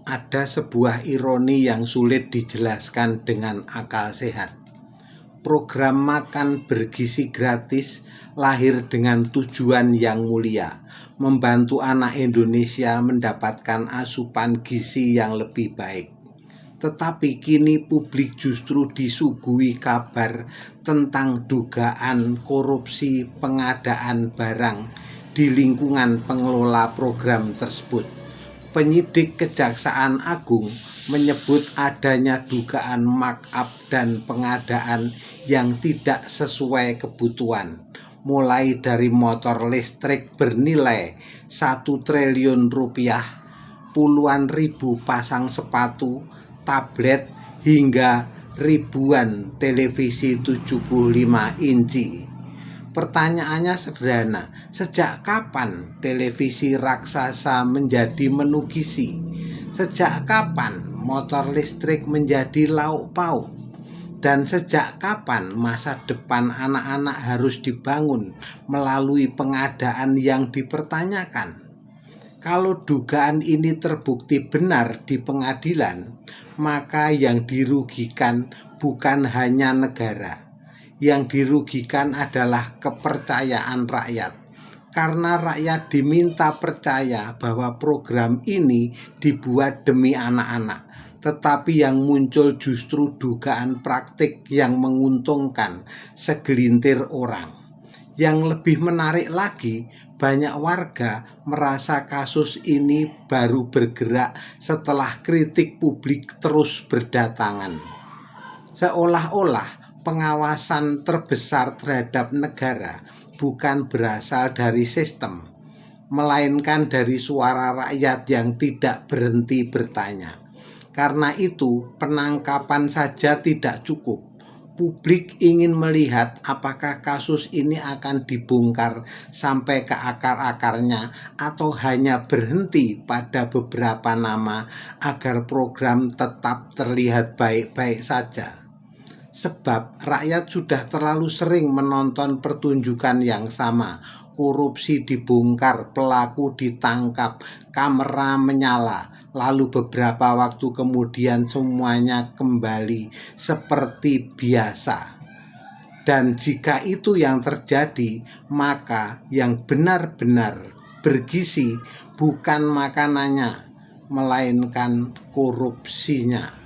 Ada sebuah ironi yang sulit dijelaskan dengan akal sehat. Program makan bergizi gratis lahir dengan tujuan yang mulia, membantu anak Indonesia mendapatkan asupan gizi yang lebih baik. Tetapi kini publik justru disuguhi kabar tentang dugaan korupsi pengadaan barang di lingkungan pengelola program tersebut. Penyidik Kejaksaan Agung menyebut adanya dugaan markup dan pengadaan yang tidak sesuai kebutuhan, mulai dari motor listrik bernilai 1 triliun rupiah, puluhan ribu pasang sepatu, tablet, hingga ribuan televisi 75 inci. Pertanyaannya sederhana, sejak kapan televisi raksasa menjadi menu gizi? Sejak kapan motor listrik menjadi lauk pauk? Dan sejak kapan masa depan anak-anak harus dibangun melalui pengadaan yang dipertanyakan? Kalau dugaan ini terbukti benar di pengadilan, maka yang dirugikan bukan hanya negara. Yang dirugikan adalah kepercayaan rakyat, karena rakyat diminta percaya bahwa program ini dibuat demi anak-anak, tetapi yang muncul justru dugaan praktik yang menguntungkan segelintir orang. Yang lebih menarik lagi, banyak warga merasa kasus ini baru bergerak setelah kritik publik terus berdatangan. Seolah-olah pengawasan terbesar terhadap negara bukan berasal dari sistem, melainkan dari suara rakyat yang tidak berhenti bertanya. Karena itu, penangkapan saja tidak cukup. Publik ingin melihat apakah kasus ini akan dibongkar sampai ke akar-akarnya atau hanya berhenti pada beberapa nama agar program tetap terlihat baik-baik saja. Sebab rakyat sudah terlalu sering menonton pertunjukan yang sama. Korupsi dibongkar, pelaku ditangkap, kamera menyala, lalu beberapa waktu kemudian semuanya kembali seperti biasa. Dan jika itu yang terjadi, maka yang benar-benar bergizi bukan makanannya, melainkan korupsinya.